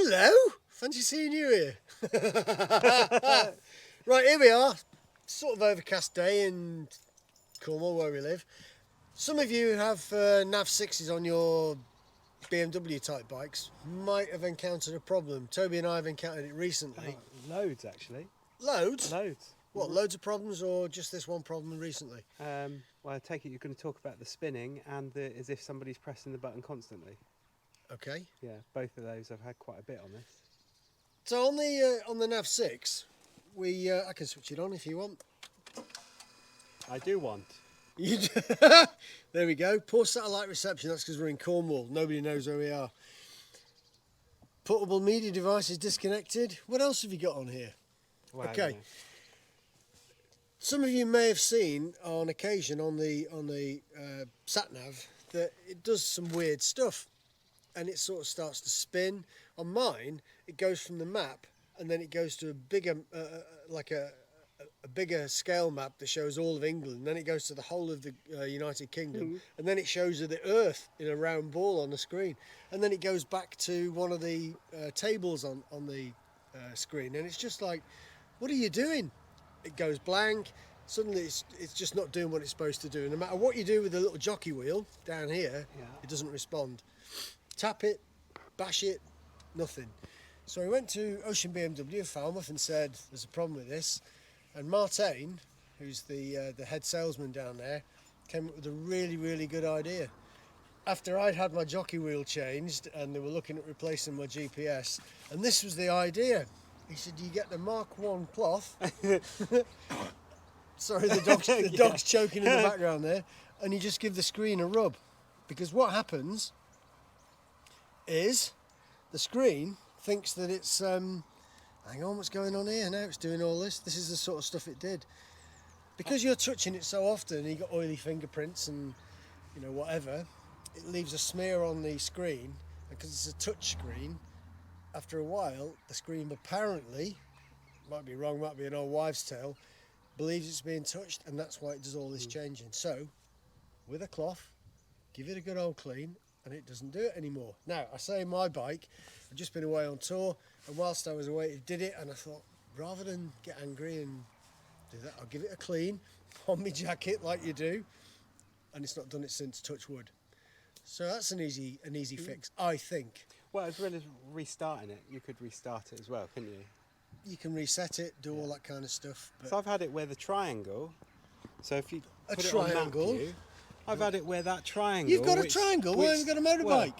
hello. Fancy seeing you here. Right, here we are. Sort of overcast day in Cornwall, where we live. Some of you who have Nav 6s on your BMW type bikes might have encountered a problem. Toby and I have encountered it recently. Oh, loads, actually. Loads? Loads. What, loads of problems, or just this one problem recently? Well, I take it you're going to talk about the spinning and as if somebody's pressing the button constantly. Okay. Yeah, both of those I've had quite a bit on this. So on the Nav 6, I can switch it on if you want. I do want. There we go. Poor satellite reception. That's because we're in Cornwall. Nobody knows where we are. Portable media device is disconnected. What else have you got on here? Well, Okay. Some of you may have seen on occasion on the sat nav that it does some weird stuff, and it sort of starts to spin. On mine, it goes from the map, and then it goes to a bigger, like a bigger scale map that shows all of England. Then it goes to the whole of the United Kingdom, and then it shows you the Earth in a round ball on the screen, and then it goes back to one of the tables on the screen, and it's just like, what are you doing? It goes blank. Suddenly it's just not doing what it's supposed to do. No matter what you do with the little jockey wheel down here, It doesn't respond. Tap it, bash it, nothing. So we went to Ocean BMW Falmouth and said, there's a problem with this. And Martin, who's the head salesman down there, came up with a really, really good idea. After I'd had my jockey wheel changed and they were looking at replacing my GPS, and this was the idea. He said, you get the Mark 1 cloth. Sorry, the dog's choking in the background there. And you just give the screen a rub. Because what happens is the screen thinks that it's, hang on, what's going on here? Now it's doing all this. This is the sort of stuff it did. Because you're touching it so often, you got oily fingerprints and, whatever, it leaves a smear on the screen. Because it's a touch screen, after a while, the screen apparently, might be wrong, might be an old wives' tale, believes it's being touched, and that's why it does all this changing. So, with a cloth, give it a good old clean, and it doesn't do it anymore. Now, I say my bike, I've just been away on tour, and whilst I was away, it did it, and I thought, rather than get angry and do that, I'll give it a clean on my jacket like you do, and it's not done it since, touch wood. So that's an easy fix, I think. Well, as well as restarting it, you could restart it as well, couldn't you? You can reset it, do all that kind of stuff. But So I've had it where the triangle, so if you A put triangle? it on map view, I've had it where that triangle... You've got a triangle? Why haven't you got a motorbike?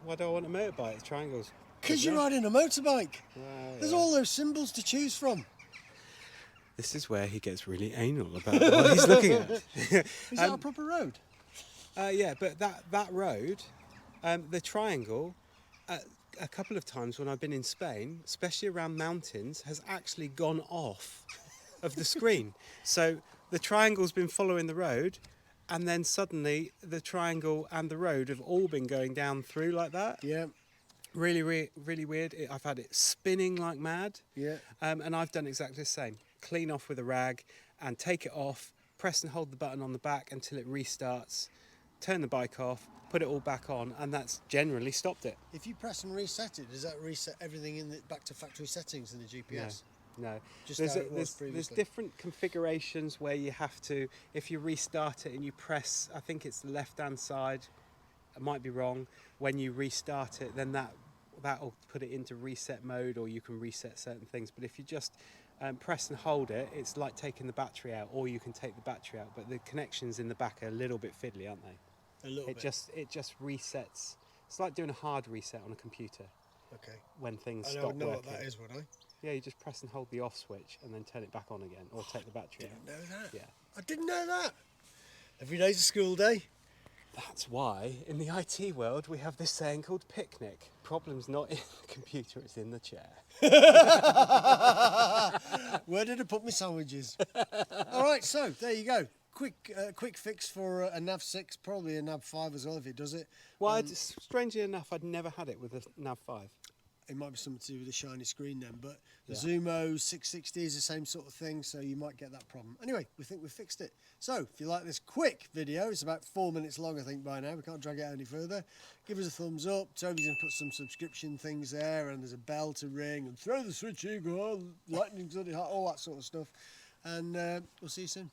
Why do I want a motorbike? Triangles. Because you're riding a motorbike. Well, There's all those symbols to choose from. This is where he gets really anal about what he's looking at. Is that a proper road? Yeah, but that road, the triangle, a couple of times when I've been in Spain, especially around mountains, has actually gone off of the screen. So the triangle's been following the road, and then suddenly the triangle and the road have all been going down through like that. Yeah. Really, really weird. I've had it spinning like mad. Yeah. And I've done exactly the same. Clean off with a rag and take it off, press and hold the button on the back until it restarts, turn the bike off, put it all back on, and that's generally stopped it. If you press and reset it, does that reset everything back to factory settings in the GPS? No. Just how it was There's previously. different configurations where you have to, if you restart it and you press, I think it's the left-hand side, I might be wrong, when you restart it, then that'll put it into reset mode, or you can reset certain things. But if you just press and hold it, it's like taking the battery out, or you can take the battery out, but the connections in the back are a little bit fiddly, aren't they? A little bit. It just resets. It's like doing a hard reset on a computer. Okay. When things I stop would know working. what that is, would I? Yeah, you just press and hold the off switch and then turn it back on again, or take the battery out. Know that? Yeah. I didn't know that. Every day's a school day. That's why in the IT world we have this saying called picnic. Problem's not in the computer, it's in the chair. Where did I put my sandwiches? All right, so there you go. Quick fix for a Nav 6, probably a Nav 5 as well if it does it. Well, strangely enough, I'd never had it with a Nav 5. it might be something to do with the shiny screen then, but the Yeah. Zumo 660 is the same sort of thing, so you might get that problem. Anyway, we think we've fixed it. So if you like this quick video, it's about 4 minutes long I think by now, we can't drag it out any further, give us a thumbs up. Toby's going to put some subscription things there, and there's a bell to ring, and throw the switch in, go on, lightning's on it, all that sort of stuff, and we'll see you soon.